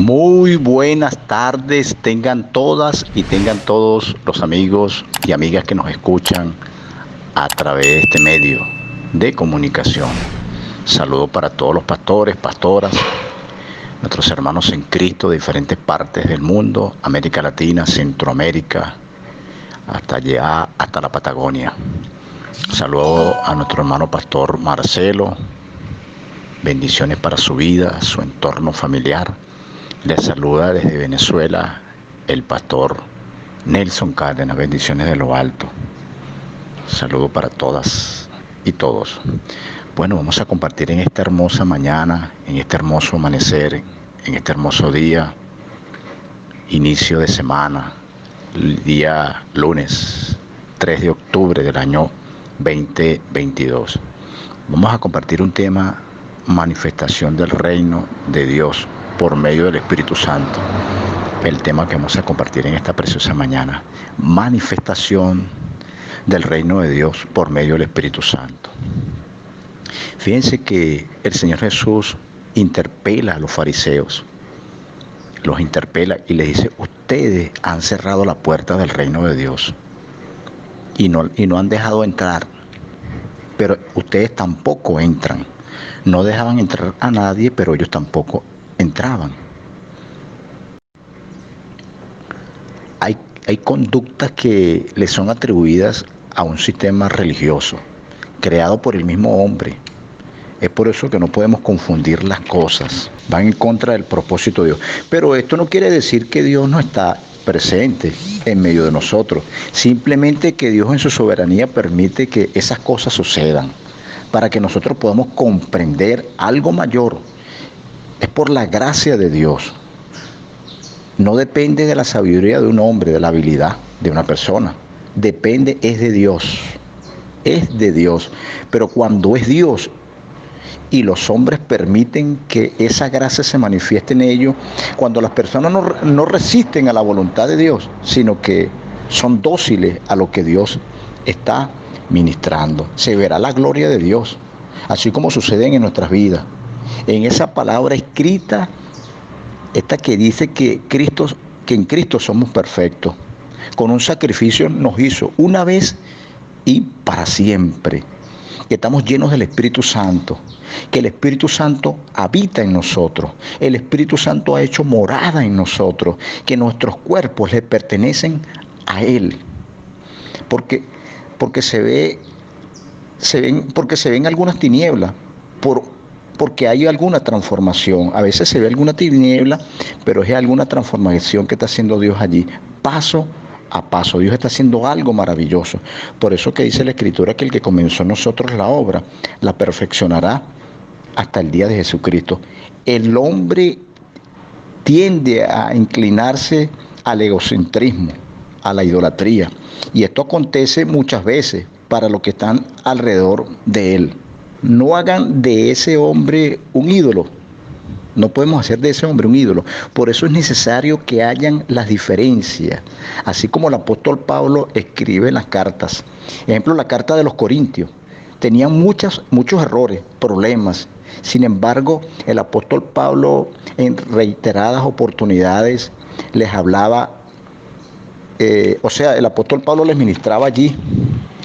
Muy buenas tardes tengan todas y tengan todos los amigos y amigas que nos escuchan a través de este medio de comunicación. Saludo para todos los pastores, pastoras, nuestros hermanos en Cristo de diferentes partes del mundo, América Latina, Centroamérica, hasta allá, hasta la Patagonia. Saludo a nuestro hermano pastor Marcelo. Bendiciones para su vida, su entorno familiar. Les saluda desde Venezuela el pastor Nelson Cárdenas. Bendiciones de lo alto. Saludo para todas y todos. Bueno, vamos a compartir en esta hermosa mañana, en este hermoso amanecer, en este hermoso día, inicio de semana, el día lunes 3 de octubre del año 2022. Vamos a compartir un tema: manifestación del reino de Dios por medio del Espíritu Santo. El tema que vamos a compartir en esta preciosa mañana: manifestación del reino de Dios por medio del Espíritu Santo. Fíjense que el Señor Jesús interpela a los fariseos, los interpela y les dice: ustedes han cerrado la puerta del reino de Dios y no han dejado entrar, pero ustedes tampoco entran. No dejaban entrar a nadie, pero ellos tampoco entraban. Hay conductas que le son atribuidas a un sistema religioso creado por el mismo hombre. Es por eso que no podemos confundir las cosas. Van en contra del propósito de Dios. Pero esto no quiere decir que Dios no está presente en medio de nosotros. Simplemente que Dios en su soberanía permite que esas cosas sucedan para que nosotros podamos comprender algo mayor. Es por la gracia de Dios. No depende de la sabiduría de un hombre, de la habilidad de una persona. Depende, es de Dios. Es de Dios. Pero cuando es Dios y los hombres permiten que esa gracia se manifieste en ellos, cuando las personas no resisten a la voluntad de Dios, sino que son dóciles a lo que Dios está ministrando, se verá la gloria de Dios, así como sucede en nuestras vidas. En esa palabra escrita, esta que dice que en Cristo somos perfectos, con un sacrificio nos hizo una vez y para siempre, que estamos llenos del Espíritu Santo, que el Espíritu Santo habita en nosotros, el Espíritu Santo ha hecho morada en nosotros, que nuestros cuerpos le pertenecen a Él, porque se ven algunas tinieblas, porque hay alguna transformación. A veces se ve alguna tiniebla, pero es alguna transformación que está haciendo Dios allí, paso a paso. Dios está haciendo algo maravilloso. Por eso que dice la Escritura que el que comenzó en nosotros la obra, la perfeccionará hasta el día de Jesucristo. El hombre tiende a inclinarse al egocentrismo, a la idolatría. Y esto acontece muchas veces para los que están alrededor de él. No hagan de ese hombre un ídolo. No podemos hacer de ese hombre un ídolo. Por eso es necesario que hayan las diferencias. Así como el apóstol Pablo escribe en las cartas. Ejemplo, la carta de los Corintios. Tenían muchos errores, problemas. Sin embargo, el apóstol Pablo en reiteradas oportunidades les hablaba. El apóstol Pablo les ministraba allí.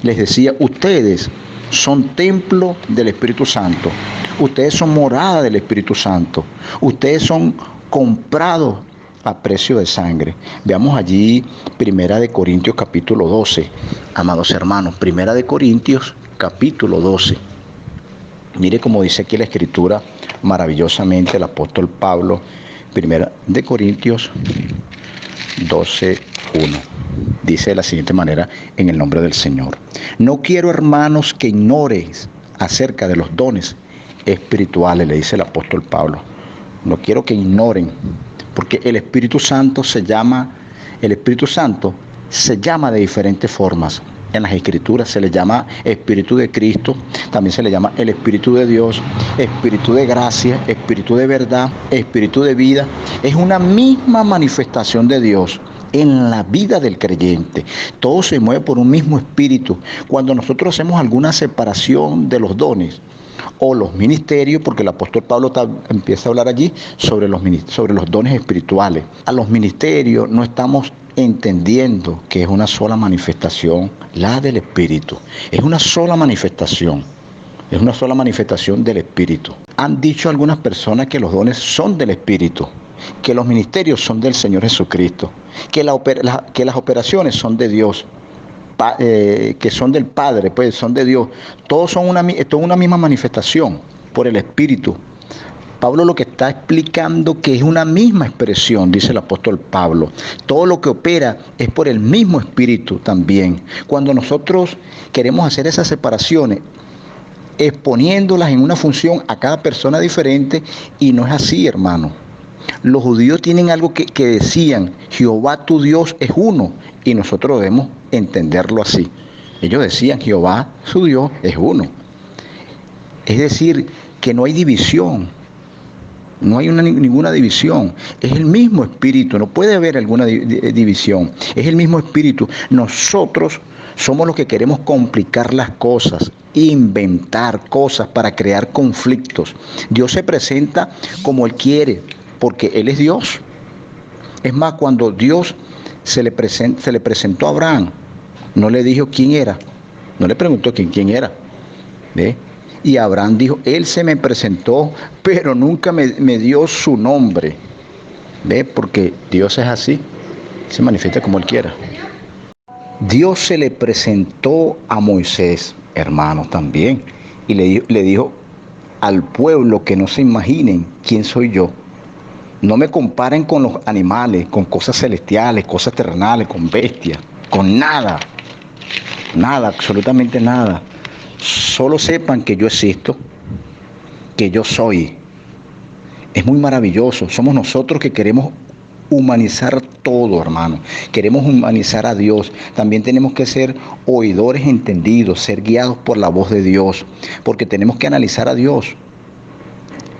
Les decía: ustedes son templo del Espíritu Santo. Ustedes son morada del Espíritu Santo. Ustedes son comprados a precio de sangre. Veamos allí 1 Corintios capítulo 12. Amados hermanos, 1 Corintios capítulo 12. Mire cómo dice aquí la Escritura maravillosamente el apóstol Pablo. 1 Corintios 12, 1. Dice de la siguiente manera, en el nombre del Señor: no quiero, hermanos, que ignoréis acerca de los dones espirituales, le dice el apóstol Pablo. No quiero que ignoren, porque el Espíritu Santo se llama de diferentes formas. En las Escrituras se le llama Espíritu de Cristo, también se le llama el Espíritu de Dios, Espíritu de gracia, Espíritu de verdad, Espíritu de vida. Es una misma manifestación de Dios en la vida del creyente. Todo se mueve por un mismo espíritu. Cuando nosotros hacemos alguna separación de los dones o los ministerios, porque el apóstol Pablo empieza a hablar allí sobre los dones espirituales. A los ministerios no estamos entendiendo que es una sola manifestación, la del Espíritu. Es una sola manifestación. Es una sola manifestación del Espíritu. Han dicho algunas personas que los dones son del Espíritu, que los ministerios son del Señor Jesucristo, que las operaciones son de Dios, que son del Padre, pues son de Dios. Todos son una misma manifestación por el Espíritu. Pablo lo que está explicando que es una misma expresión, dice el apóstol Pablo. Todo lo que opera es por el mismo Espíritu también. Cuando nosotros queremos hacer esas separaciones, exponiéndolas en una función a cada persona diferente, y no es así, hermano. Los judíos tienen algo que decían: Jehová tu Dios es uno, y nosotros debemos entenderlo así. Ellos decían: Jehová su Dios es uno. Es decir, que no hay división, no hay ninguna división. Es el mismo Espíritu, no puede haber alguna división. Es el mismo Espíritu. Nosotros somos los que queremos complicar las cosas, inventar cosas para crear conflictos. Dios se presenta como Él quiere, porque Él es Dios. Es más, cuando Dios se le presentó a Abraham, no le dijo quién era, no le preguntó quién era. ¿Ve? Y Abraham dijo: Él se me presentó, pero nunca me dio su nombre. ¿Ve? Porque Dios es así, se manifiesta como Él quiera. Dios se le presentó a Moisés, hermanos, también, y le dijo al pueblo que no se imaginen quién soy yo. No me comparen con los animales, con cosas celestiales, cosas terrenales, con bestias, con nada. Nada, absolutamente nada. Solo sepan que yo existo, que yo soy. Es muy maravilloso. Somos nosotros que queremos humanizar todo, hermano. Queremos humanizar a Dios. También tenemos que ser oidores entendidos, ser guiados por la voz de Dios, porque tenemos que analizar a Dios.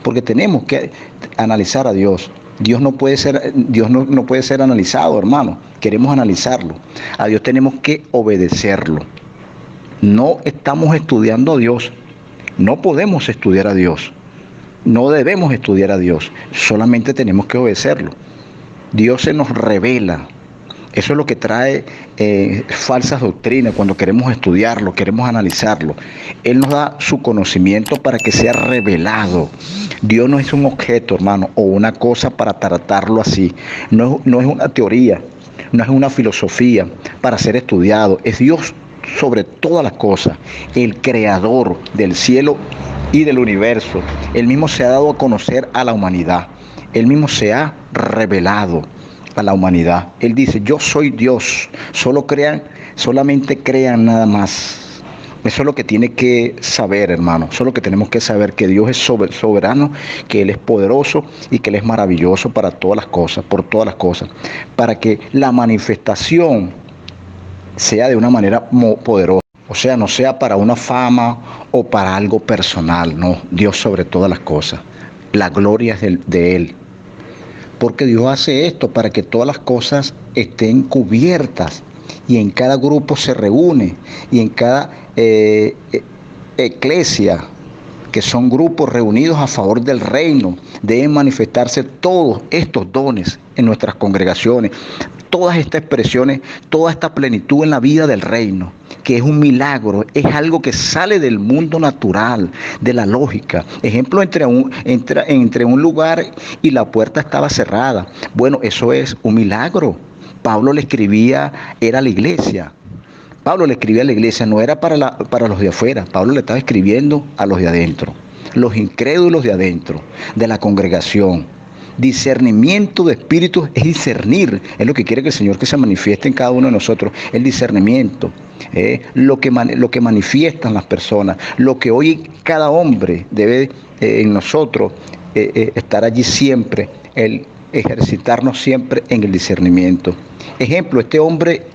Porque tenemos que analizar a Dios. Dios no puede ser analizado, hermano. Queremos analizarlo. A Dios tenemos que obedecerlo. No estamos estudiando a Dios. No podemos estudiar a Dios. No debemos estudiar a Dios. Solamente tenemos que obedecerlo. Dios se nos revela. Eso es lo que trae falsas doctrinas cuando queremos estudiarlo, queremos analizarlo. Él nos da su conocimiento para que sea revelado. Dios no es un objeto, hermano, o una cosa para tratarlo así. No es una teoría, no es una filosofía para ser estudiado. Es Dios sobre todas las cosas, el creador del cielo y del universo. Él mismo se ha dado a conocer a la humanidad. Él mismo se ha revelado a la humanidad. Él dice: yo soy Dios, solamente crean nada más. Eso es lo que tiene que saber, hermano. Eso es lo que tenemos que saber, que Dios es soberano, que Él es poderoso y que Él es maravilloso para todas las cosas, por todas las cosas. Para que la manifestación sea de una manera poderosa. O sea, no sea para una fama o para algo personal, no. Dios sobre todas las cosas. La gloria es de Él. Porque Dios hace esto para que todas las cosas estén cubiertas, y en cada grupo se reúne, y en cada iglesia, que son grupos reunidos a favor del reino, deben manifestarse todos estos dones en nuestras congregaciones, todas estas expresiones, toda esta plenitud en la vida del reino, que es un milagro, es algo que sale del mundo natural, de la lógica. Ejemplo, entre un lugar y la puerta estaba cerrada. Bueno, eso es un milagro. Pablo le escribía, era a la iglesia. Pablo le escribía a la iglesia, no era para los de afuera. Pablo le estaba escribiendo a los de adentro, los incrédulos de adentro, de la congregación. Discernimiento de espíritus es discernir, es lo que quiere que el Señor que se manifieste en cada uno de nosotros, el discernimiento, lo que manifiestan las personas, lo que hoy cada hombre debe en nosotros estar allí siempre, el ejercitarnos siempre en el discernimiento. Ejemplo, este hombre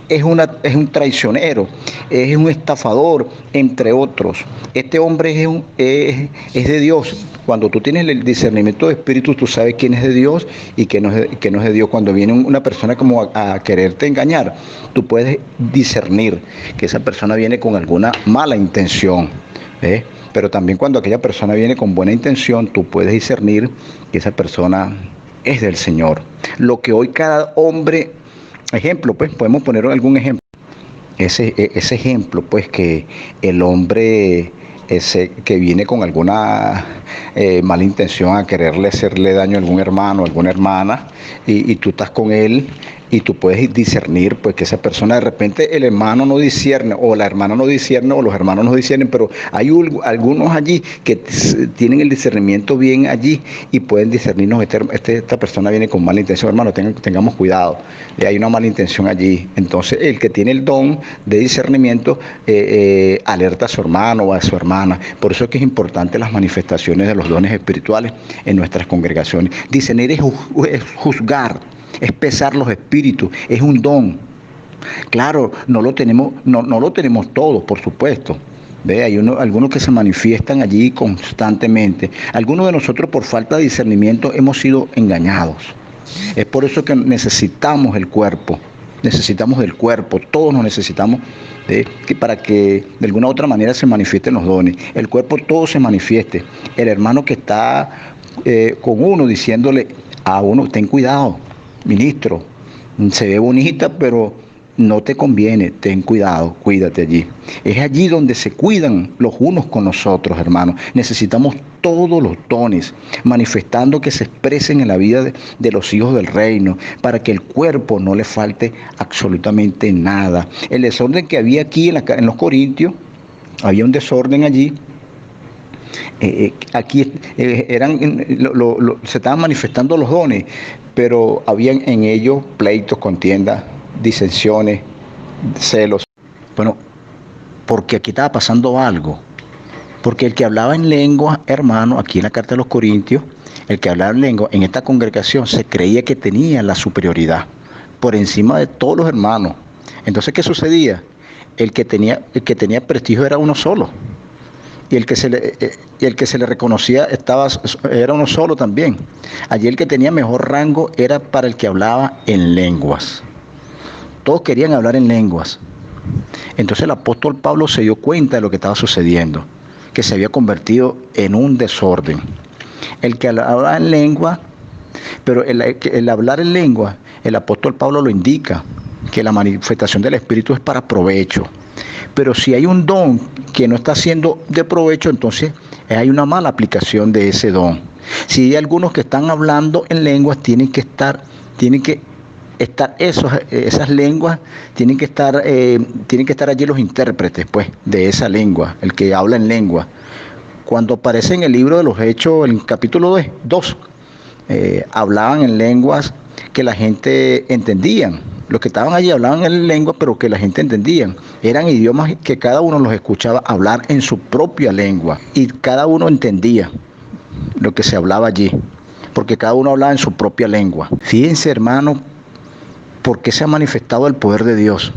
es un traicionero, es un estafador, entre otros. Este hombre es de Dios. Cuando tú tienes el discernimiento de espíritu, tú sabes quién es de Dios y quién no es de Dios. Cuando viene una persona como a quererte engañar, tú puedes discernir que esa persona viene con alguna mala intención. Pero también cuando aquella persona viene con buena intención, tú puedes discernir que esa persona es del Señor. Lo que hoy cada hombre, ejemplo, pues podemos poner algún ejemplo. Ese ejemplo, pues que el hombre ese que viene con alguna mala intención a quererle hacerle daño a algún hermano, a alguna hermana, y tú estás con él y tú puedes discernir pues que esa persona de repente el hermano no discierne o la hermana no discierne o los hermanos no disciernen, pero hay algunos allí que tienen el discernimiento bien allí y pueden discernirnos, esta persona viene con mala intención, hermano, tengamos cuidado, hay una mala intención allí. Entonces el que tiene el don de discernimiento alerta a su hermano o a su hermana. Por eso es que es importante las manifestaciones de los dones espirituales en nuestras congregaciones. Discernir es juzgar, es pesar los espíritus, es un don. Claro, no lo tenemos todos, por supuesto. ¿Ve? Hay algunos que se manifiestan allí constantemente. Algunos de nosotros por falta de discernimiento hemos sido engañados. Es por eso que necesitamos el cuerpo. Necesitamos del cuerpo, todos nos necesitamos para que de alguna u otra manera se manifiesten los dones. El cuerpo todo se manifieste. El hermano que está con uno diciéndole a uno, ten cuidado, ministro, se ve bonita, pero no te conviene, ten cuidado, cuídate allí. Es allí donde se cuidan los unos con los otros, hermanos. Necesitamos todos los dones, manifestando que se expresen en la vida de los hijos del reino, para que el cuerpo no le falte absolutamente nada. El desorden que había aquí en los Corintios, había un desorden allí. Aquí se estaban manifestando los dones, pero habían en ellos pleitos, contiendas, disensiones, celos. Bueno, porque aquí estaba pasando algo. Porque el que hablaba en lengua, hermano, aquí en la carta de los Corintios, el que hablaba en lengua en esta congregación se creía que tenía la superioridad por encima de todos los hermanos. Entonces, ¿qué sucedía? El que tenía prestigio era uno solo. Y el que se le reconocía era uno solo también. Allí el que tenía mejor rango era para el que hablaba en lenguas. Todos querían hablar en lenguas. Entonces el apóstol Pablo se dio cuenta de lo que estaba sucediendo, que se había convertido en un desorden. El que hablaba en lengua, pero el hablar en lengua, el apóstol Pablo lo indica, que la manifestación del Espíritu es para provecho. Pero si hay un don que no está siendo de provecho, entonces hay una mala aplicación de ese don. Si hay algunos que están hablando en lenguas, tienen que estar esas lenguas, tienen que estar allí los intérpretes, pues, de esa lengua, el que habla en lengua. Cuando aparece en el libro de los Hechos, en el capítulo 2, hablaban en lenguas que la gente entendía. Los que estaban allí hablaban en lengua, pero que la gente entendía. Eran idiomas que cada uno los escuchaba hablar en su propia lengua. Y cada uno entendía lo que se hablaba allí, porque cada uno hablaba en su propia lengua. Fíjense, hermano, por qué se ha manifestado el poder de Dios.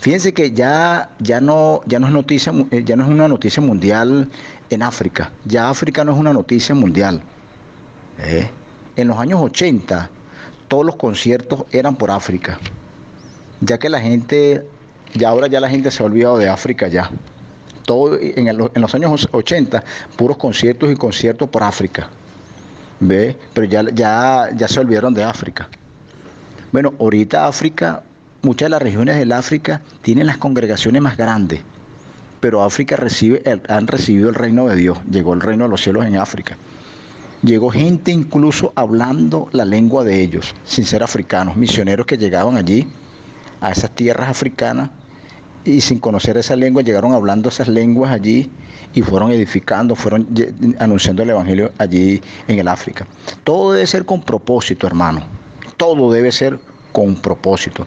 Fíjense que ya no es noticia, ya no es una noticia mundial en África. Ya África no es una noticia mundial. En los años 80, todos los conciertos eran por África, ya que ahora la gente se ha olvidado de África ya. Todo en los años 80, puros conciertos y conciertos por África. Pero ya se olvidaron de África. Bueno, ahorita África, muchas de las regiones del África tienen las congregaciones más grandes, pero África han recibido el reino de Dios. Llegó el reino de los cielos en África. Llegó gente incluso hablando la lengua de ellos, sin ser africanos, misioneros que llegaban allí, a esas tierras africanas, y sin conocer esa lengua, llegaron hablando esas lenguas allí, y fueron edificando, fueron anunciando el evangelio allí en el África. Todo debe ser con propósito, hermano. Todo debe ser con propósito.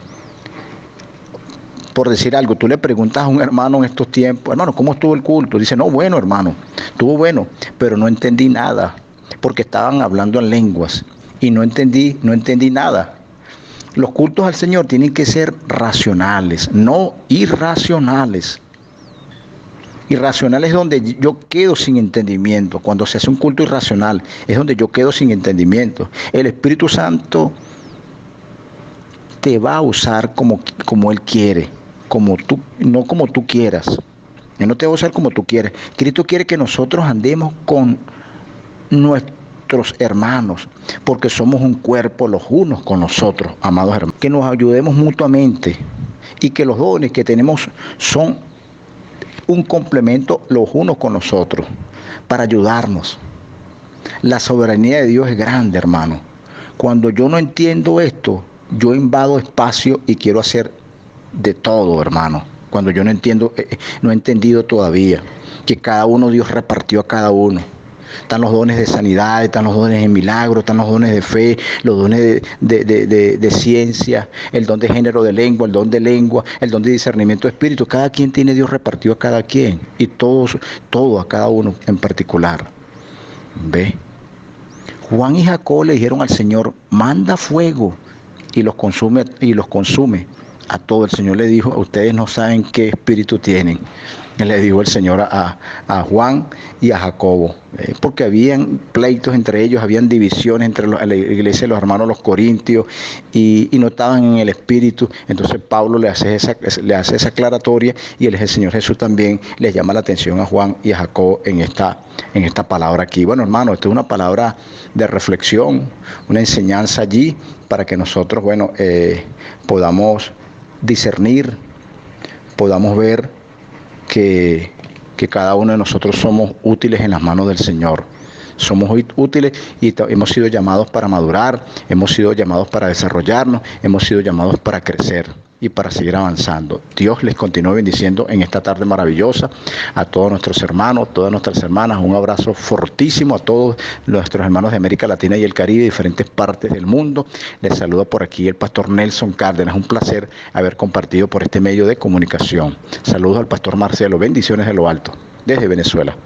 Por decir algo, tú le preguntas a un hermano en estos tiempos, hermano, ¿cómo estuvo el culto? Dice, no, bueno, hermano, estuvo bueno, pero no entendí nada, porque estaban hablando en lenguas y no entendí nada. Los cultos al Señor tienen que ser racionales, no irracionales. Irracional es donde yo quedo sin entendimiento. Cuando se hace un culto irracional, es donde yo quedo sin entendimiento. El Espíritu Santo te va a usar como Él quiere, no como tú quieras. Yo no te voy a usar como tú quieres. Cristo quiere que nosotros andemos con nuestros hermanos, porque somos un cuerpo los unos con los otros, amados hermanos. Que nos ayudemos mutuamente y que los dones que tenemos son un complemento los unos con los otros para ayudarnos. La soberanía de Dios es grande, hermano. Cuando yo no entiendo esto, yo invado espacio y quiero hacer de todo, hermano. Cuando yo no entiendo, no he entendido todavía que cada uno Dios repartió a cada uno. Están los dones de sanidad, están los dones de milagro, están los dones de fe, los dones de ciencia, el don de género de lengua, el don de lengua, el don de discernimiento de espíritu. Cada quien tiene Dios repartido a cada quien y todo a cada uno en particular. ¿Ve? Juan y Jacob le dijeron al Señor, manda fuego y los consume a todo. El Señor le dijo, ustedes no saben qué espíritu tienen. Le dijo el Señor a Juan y a Jacobo, porque habían pleitos entre ellos, habían divisiones entre la iglesia de los hermanos los corintios y no estaban en el espíritu. Entonces Pablo le hace esa aclaratoria y el Señor Jesús también les llama la atención a Juan y a Jacobo en esta palabra aquí. Bueno, hermano, esto es una palabra de reflexión, una enseñanza allí para que nosotros, podamos discernir, podamos ver que cada uno de nosotros somos útiles en las manos del Señor. Somos útiles y hemos sido llamados para madurar, hemos sido llamados para desarrollarnos, hemos sido llamados para crecer y para seguir avanzando. Dios les continúe bendiciendo en esta tarde maravillosa a todos nuestros hermanos, todas nuestras hermanas. Un abrazo fortísimo a todos nuestros hermanos de América Latina y el Caribe, diferentes partes del mundo. Les saluda por aquí el pastor Nelson Cárdenas. Un placer haber compartido por este medio de comunicación. Saludos al pastor Marcelo. Bendiciones de lo alto, desde Venezuela.